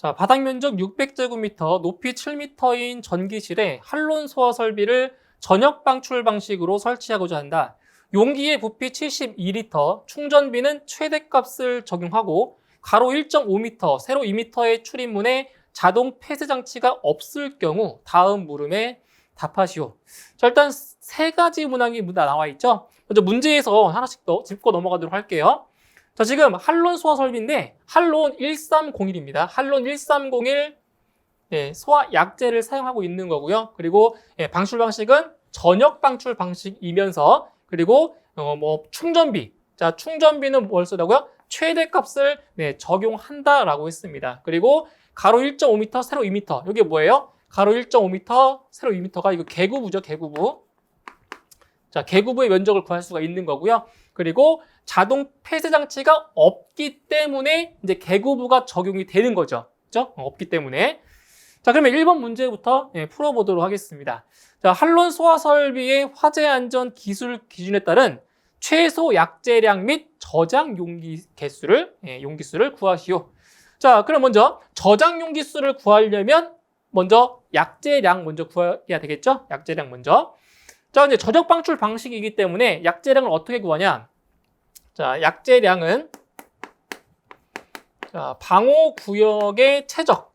자, 바닥 면적 600제곱미터, 높이 7m인 전기실에 한론 소화 설비를 전역 방출 방식으로 설치하고자 한다. 용기의 부피 72리터, 충전비는 최대값을 적용하고 가로 1.5m, 세로 2m의 출입문에 자동 폐쇄 장치가 없을 경우 다음 물음에 답하시오. 자, 일단 세 가지 문항이 나와 있죠. 먼저 문제에서 하나씩 더 짚고 넘어가도록 할게요. 자, 지금 한론 소화 설비인데 한론 1301입니다. 한론 1301 소화 약제를 사용하고 있는 거고요. 그리고 방출 방식은 전역 방출 방식이면서 그리고 충전비. 자, 충전비는 뭘 쓰라고요? 최대값을 적용한다라고 했습니다. 그리고 가로 1.5m, 세로 2m. 이게 뭐예요? 가로 1.5m, 세로 2m가 이거 개구부죠, 개구부. 자, 개구부의 면적을 구할 수가 있는 거고요. 그리고 자동 폐쇄 장치가 없기 때문에 이제 개구부가 적용이 되는 거죠. 그죠? 없기 때문에. 자, 그러면 1번 문제부터 풀어보도록 하겠습니다. 자, 한론 소화 설비의 화재 안전 기술 기준에 따른 최소 약제량 및 저장 용기 개수를 용기수를 구하시오. 자, 그럼 먼저 저장 용기수를 구하려면 먼저 약제량 먼저 구해야 되겠죠? 약제량 먼저. 자, 이제 저적 방출 방식이기 때문에 약제량을 어떻게 구하냐? 자, 약제량은 자, 방호 구역의 최적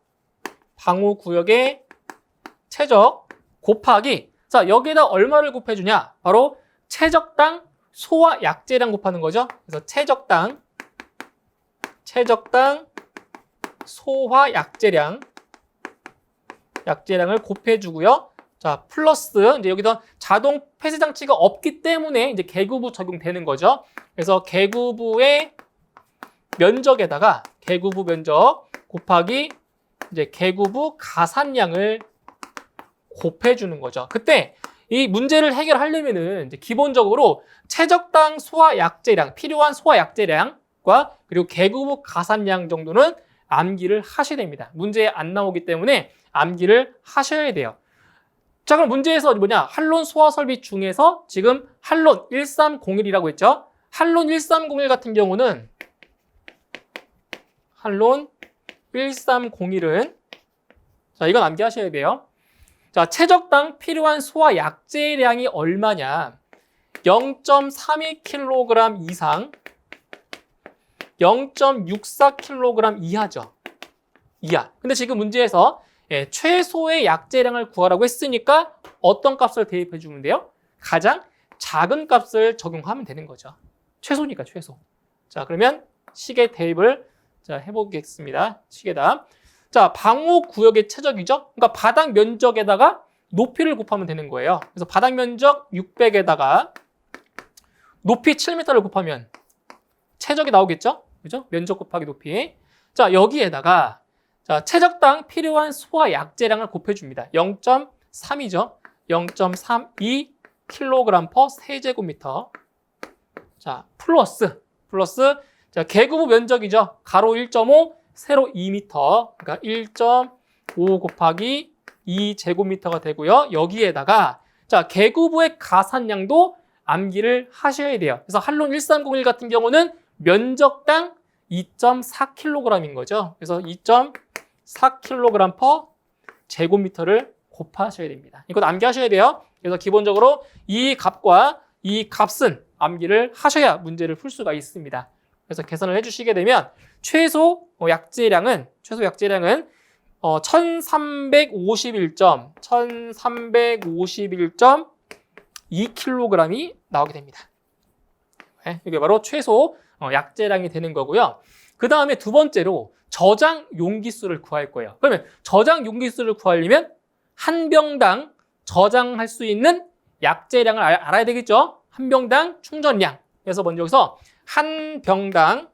곱하기 자, 여기에다 얼마를 곱해주냐? 바로 최적당 소화 약제량 곱하는 거죠. 그래서 최적당 소화 약제량을 곱해주고요. 자, 플러스 이제 여기서 자동 폐쇄 장치가 없기 때문에 이제 개구부 적용되는 거죠. 그래서 개구부의 면적에다가 개구부 면적 곱하기 이제 개구부 가산량을 곱해주는 거죠. 그때 이 문제를 해결하려면은 이제 기본적으로 최적당 소화 약제량, 필요한 소화 약제량과 그리고 개구부 가산량 정도는 암기를 하셔야 됩니다. 문제에 안 나오기 때문에 암기를 하셔야 돼요. 자, 그럼 문제에서 뭐냐? 한론 소화 설비 중에서 지금 한론 1301이라고 했죠? 한론 1301 같은 경우는 한론 1301은 자, 이건 암기하셔야 돼요. 자, 최적당 필요한 소화 약제량이 얼마냐? 0.32kg 이상 0.64kg 이하죠. 이하. 근데 지금 문제에서 최소의 약제량을 구하라고 했으니까 어떤 값을 대입해 주면 돼요? 가장 작은 값을 적용하면 되는 거죠. 최소니까 최소. 자, 그러면 식의 대입을 자, 해보겠습니다. 식에다. 자, 방호 구역의 최적이죠. 그러니까 바닥 면적에다가 높이를 곱하면 되는 거예요. 그래서 바닥 면적 600에다가 높이 7m를 곱하면 최적이 나오겠죠? 그죠? 면적 곱하기 높이. 자, 여기에다가 자, 최적당 필요한 소화 약제량을 곱해줍니다. 0.3이죠. 0.32kg per 세제곱미터. 자, 플러스. 자, 개구부 면적이죠. 가로 1.5, 세로 2m. 그러니까 1.5 곱하기 2제곱미터가 되고요. 여기에다가 자, 개구부의 가산량도 암기를 하셔야 돼요. 그래서 한론 1301 같은 경우는 면적당 2.4kg인 거죠. 그래서 2.4kg per 제곱미터를 곱하셔야 됩니다. 이거 암기하셔야 돼요. 그래서 기본적으로 이 값과 이 값은 암기를 하셔야 문제를 풀 수가 있습니다. 그래서 계산을 해주시게 되면 최소 약제량은 1351.2kg이 나오게 됩니다. 이게 바로 최소 약제량이 되는 거고요. 그 다음에 두 번째로 저장 용기수를 구할 거예요. 그러면 저장 용기수를 구하려면 한 병당 저장할 수 있는 약제량을 알아야 되겠죠? 한 병당 충전량. 그래서 먼저 여기서 한 병당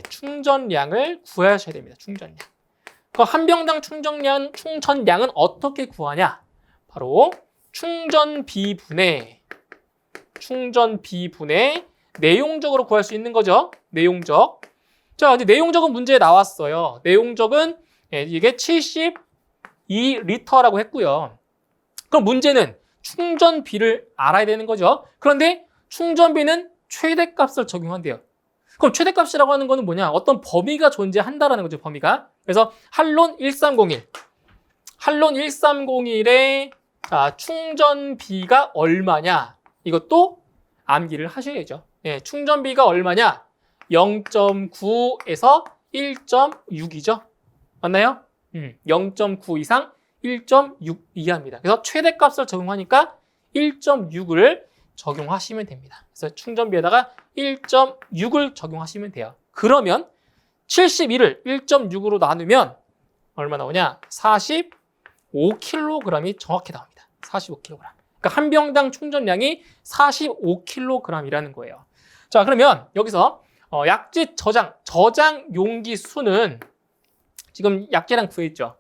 충전량을 구하셔야 됩니다. 충전량. 그 한 병당 충전량은 어떻게 구하냐? 바로 충전비분의 내용적으로 구할 수 있는 거죠. 내용적. 자, 이제 내용적은 문제에 나왔어요. 내용적은 이게 72리터라고 했고요. 그럼 문제는 충전비를 알아야 되는 거죠. 그런데 충전비는 최대값을 적용한대요. 그럼 최대값이라고 하는 거는 뭐냐? 어떤 범위가 존재한다라는 거죠, 범위가. 그래서 한론 1301. 한론 1301의 충전비가 얼마냐? 이것도 암기를 하셔야죠. 예, 충전비가 얼마냐? 0.9에서 1.6이죠. 맞나요? 0.9 이상 1.6 이하입니다. 그래서 최대값을 적용하니까 1.6을 적용하시면 됩니다. 그래서 충전비에다가 1.6을 적용하시면 돼요. 그러면 71을 1.6으로 나누면 얼마 나오냐? 45kg이 정확히 나옵니다. 45kg. 그러니까 한 병당 충전량이 45kg이라는 거예요. 자, 그러면 여기서 약재 저장 용기 수는 지금 약재량 구했죠.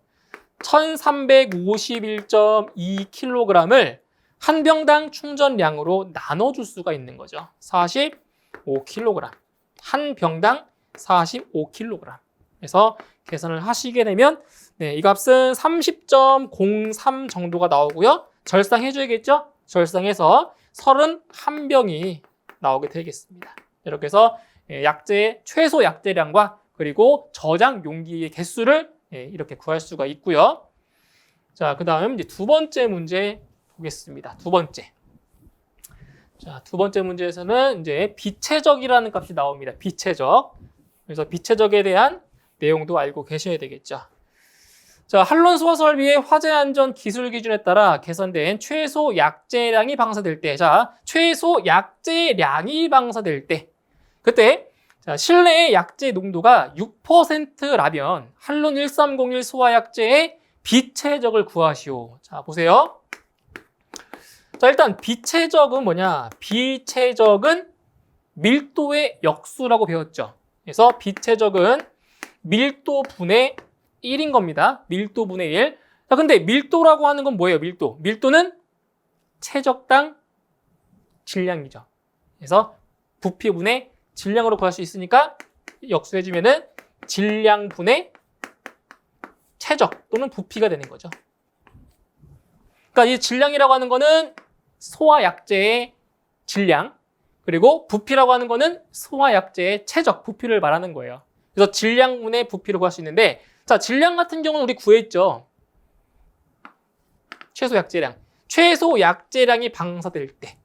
1351.2kg을 한 병당 충전량으로 나눠줄 수가 있는 거죠. 45kg. 한 병당 45kg. 그래서 계산을 하시게 되면 이 값은 30.03 정도가 나오고요. 절상해줘야겠죠? 절상해서 31병이 나오게 되겠습니다. 이렇게 해서 약재의 최소 약재량과 그리고 저장 용기의 개수를 이렇게 구할 수가 있고요. 자, 그 다음 이제 두 번째 문제 보겠습니다. 두 번째. 자, 두 번째 문제에서는 이제 비체적이라는 값이 나옵니다. 비체적. 그래서 비체적에 대한 내용도 알고 계셔야 되겠죠. 자, 한론 소화 설비의 화재 안전 기술 기준에 따라 개선된 최소 약재량이 방사될 때, 자, 최소 약재량이 방사될 때, 그때 자, 실내의 약재 농도가 6%라면 한론 1301 소화 약재의 비체적을 구하시오. 자, 보세요. 자, 일단 비체적은 뭐냐? 비체적은 밀도의 역수라고 배웠죠. 그래서 비체적은 밀도분의 1인 겁니다. 밀도분의 1. 자, 근데 밀도라고 하는 건 뭐예요? 밀도. 밀도는 체적당 질량이죠. 그래서 부피분의 질량으로 구할 수 있으니까 역수해주면은 질량분의 체적 또는 부피가 되는 거죠. 그러니까 이 질량이라고 하는 거는 소화약재의 질량, 그리고 부피라고 하는 거는 소화약재의 체적, 부피를 말하는 거예요. 그래서 질량분의 부피를 구할 수 있는데, 자, 질량 같은 경우는 우리 구했죠. 최소 약재량. 최소 약재량이 방사될 때.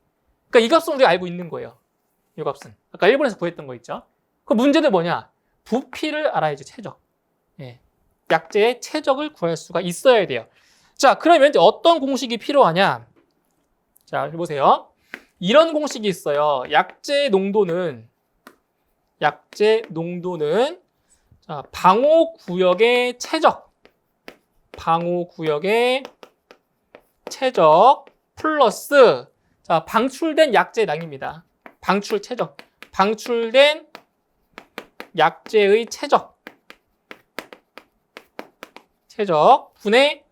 그러니까 이 값은 우리가 알고 있는 거예요. 이 값은. 아까 일본에서 구했던 거 있죠. 그 문제는 뭐냐? 부피를 알아야죠, 체적. 예. 약재의 체적을 구할 수가 있어야 돼요. 자, 그러면 이제 어떤 공식이 필요하냐? 자, 보세요. 이런 공식이 있어요. 약재 농도는 자, 방호구역의 체적. 방호구역의 체적 플러스 자, 방출된 약재량입니다. 방출 체적. 방출된 약재의 체적. 분의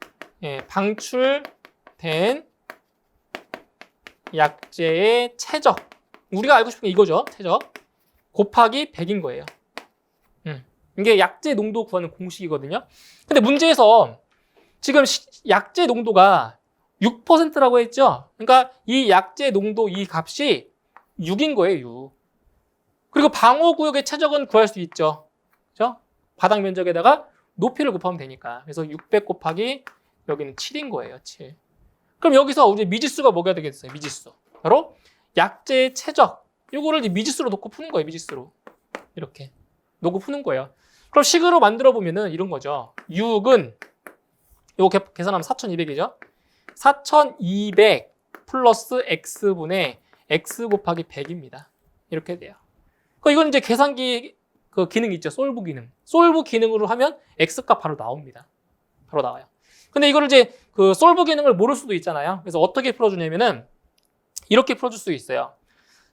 방출된 약재의 체적. 우리가 알고 싶은 게 이거죠. 체적. 곱하기 100인 거예요. 이게 약재 농도 구하는 공식이거든요. 근데 문제에서 지금 약재 농도가 6%라고 했죠. 그러니까 이 약재 농도 이 값이 6인 거예요. 6. 그리고 방호구역의 체적은 구할 수 있죠. 그렇죠? 바닥 면적에다가 높이를 곱하면 되니까. 그래서 600 곱하기 여기는 7인 거예요. 7. 그럼 여기서 우리 미지수가 뭐가 되겠어요? 미지수. 바로 약재의 체적. 이거를 미지수로 놓고 푸는 거예요. 미지수로. 이렇게 놓고 푸는 거예요. 그럼 식으로 만들어 보면은 이런 거죠. 6은 이거 계산하면 4200이죠. 4200 플러스 x분의 x 곱하기 100입니다. 이렇게 돼요. 이건 이제 계산기 그 기능이 있죠. 솔브 기능. 솔브 기능으로 하면 x값 바로 나옵니다. 바로 나와요. 근데 이거를 이제 그 솔브 기능을 모를 수도 있잖아요. 그래서 어떻게 풀어주냐면은 이렇게 풀어줄 수 있어요.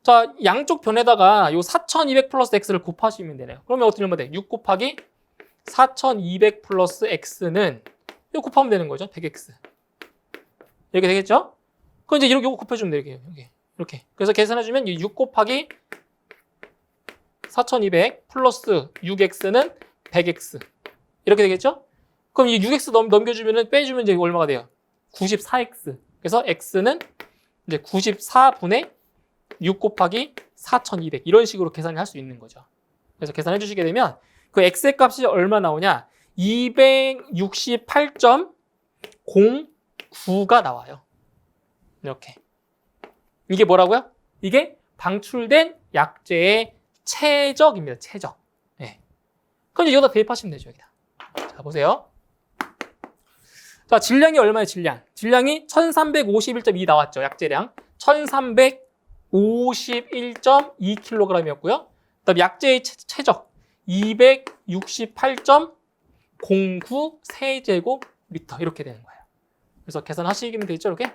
자, 양쪽 변에다가 요 4200 플러스 x를 곱하시면 되네요. 그러면 어떻게 하면 돼? 6 곱하기 4200 플러스 x는 이거 곱하면 되는 거죠. 100x. 이렇게 되겠죠? 그럼 이제 이렇게 곱해주면 돼요. 이렇게. 그래서 계산해주면 6 곱하기 4200 플러스 6x는 100x. 이렇게 되겠죠? 그럼 이 6x 넘겨주면은 빼주면 이제 얼마가 돼요? 94x. 그래서 x는 이제 94분의 6 곱하기 4200. 이런 식으로 계산을 할 수 있는 거죠. 그래서 계산해 주시게 되면 그 X의 값이 얼마 나오냐? 268.09가 나와요. 이렇게. 이게 뭐라고요? 이게 방출된 약재의 최적입니다. 최적. 네. 그럼 이제 여기다 대입하시면 되죠. 여기다. 자, 보세요. 자, 질량이 얼마예요? 질량이 1351.2 나왔죠. 약재량. 1351.2kg이었고요. 그다음 약재의 최적 268.09 세제곱미터 이렇게 되는 거예요. 그래서 계산하시면 되죠. 이렇게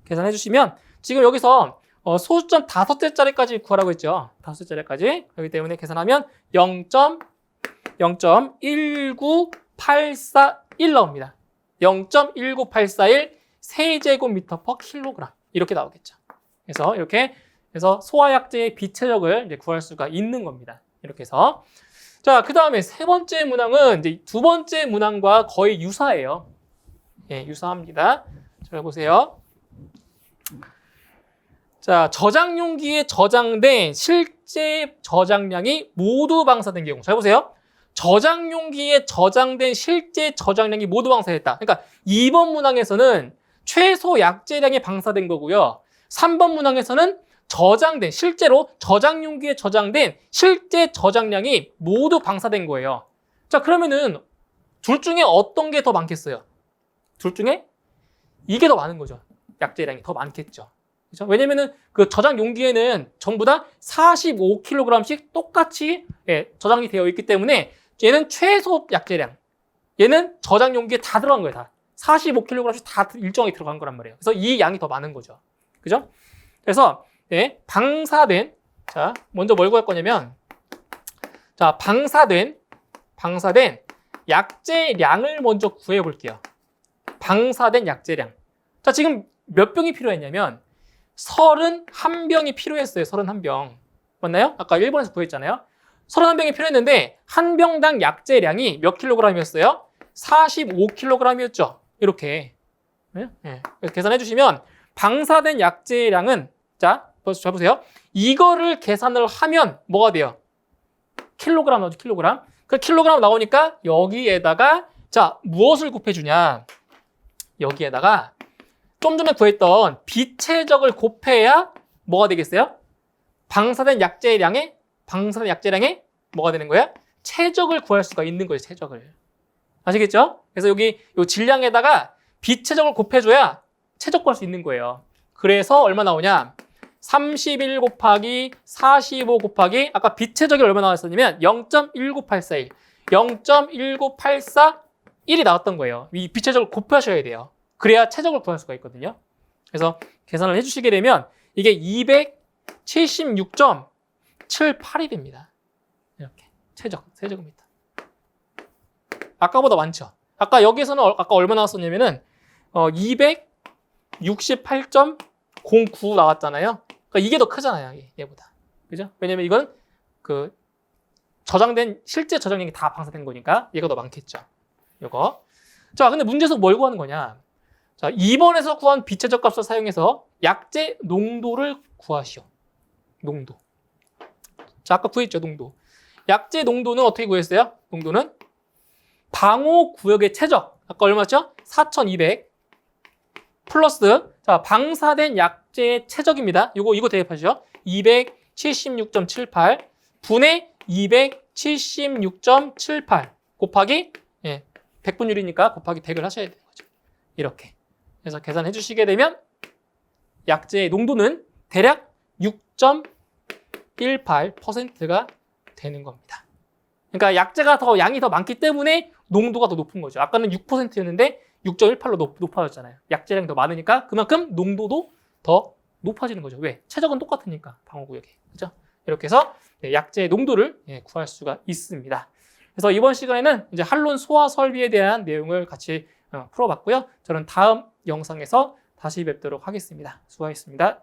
계산해 주시면 지금 여기서 소수점 5대짜리까지 구하라고 했죠. 5대짜리까지. 그렇기 때문에 계산하면 0.19841 나옵니다. 0.19841 세제곱미터 per 킬로그램 이렇게 나오겠죠. 그래서 이렇게 해서 소화약재의 비체적을 이제 구할 수가 있는 겁니다. 이렇게 해서 자, 그 다음에 세 번째 문항은 이제 두 번째 문항과 거의 유사해요. 예, 유사합니다. 자, 보세요. 자, 저장용기에 저장된 실제 저장량이 모두 방사된 경우. 잘 보세요. 저장용기에 저장된 실제 저장량이 모두 방사됐다. 그러니까 2번 문항에서는 최소 약재량이 방사된 거고요. 3번 문항에서는 실제로 저장용기에 저장된 실제 저장량이 모두 방사된 거예요. 자, 그러면은 둘 중에 어떤 게 더 많겠어요? 둘 중에 이게 더 많은 거죠. 약재량이 더 많겠죠. 그렇죠? 왜냐면은 그 저장 용기에는 전부 다 45kg씩 똑같이 저장이 되어 있기 때문에 얘는 최소 약재량, 얘는 저장 용기에 다 들어간 거예요. 다 45kg씩 다 일정하게 들어간 거란 말이에요. 그래서 이 양이 더 많은 거죠. 그죠? 그래서 방사된, 자, 먼저 뭘 구할 거냐면, 자, 방사된 약재량을 먼저 구해 볼게요. 방사된 약재량. 자, 지금 몇 병이 필요했냐면 31병이 필요했어요. 31병. 맞나요? 아까 1번에서 구했잖아요. 31병이 필요했는데 한 병당 약재량이 몇 킬로그램이었어요? 45kg이었죠. 이렇게. 네? 계산해 주시면 방사된 약재량은 자, 잘 보세요. 이거를 계산을 하면 뭐가 돼요? 킬로그램 나오죠. 킬로그램. 그 킬로그램 나오니까 여기에다가 자, 무엇을 곱해주냐? 여기에다가 좀 전에 구했던 비체적을 곱해야 뭐가 되겠어요? 방사된 약재량에 뭐가 되는 거야? 최적을 구할 수가 있는 거예요. 최적을. 아시겠죠? 그래서 여기 요 질량에다가 비체적을 곱해줘야 최적 구할 수 있는 거예요. 그래서 얼마 나오냐? 31 곱하기 45 곱하기 아까 비체적이 얼마 나왔었냐면 0.19841 0.19841이 나왔던 거예요. 이 비체적을 곱하셔야 돼요. 그래야 최적을 구할 수가 있거든요. 그래서 계산을 해주시게 되면 이게 276.78이 됩니다. 이렇게 세제곱미터. 아까보다 많죠. 아까 여기서는 아까 얼마 나왔었냐면은 268.09 나왔잖아요. 그러니까 이게 더 크잖아요. 얘보다. 그죠? 왜냐면 이건 그 실제 저장량이 다 방사된 거니까 얘가 더 많겠죠. 요거. 자, 근데 문제에서 뭘 구하는 거냐? 자, 2번에서 구한 비체적 값을 사용해서 약재 농도를 구하시오. 농도. 자, 아까 구했죠, 농도. 약재 농도는 어떻게 구했어요? 농도는 방호 구역의 최적. 아까 얼마죠? 4200 플러스 자, 방사된 약재의 최적입니다. 이거 대입하시죠. 276.78 분의 276.78 곱하기 100분율이니까 곱하기 100을 하셔야 되는 거죠. 이렇게. 그래서 계산해 주시게 되면 약재의 농도는 대략 6.18%가 되는 겁니다. 그러니까 약재가 양이 더 많기 때문에 농도가 더 높은 거죠. 아까는 6%였는데 6.18로 높아졌잖아요. 약재량이 더 많으니까 그만큼 농도도 더 높아지는 거죠. 왜? 최적은 똑같으니까 방어구역이. 그렇죠? 이렇게 해서 약재의 농도를 구할 수가 있습니다. 그래서 이번 시간에는 이제 한론 소화 설비에 대한 내용을 같이 풀어봤고요. 저는 다음 영상에서 다시 뵙도록 하겠습니다. 수고하셨습니다.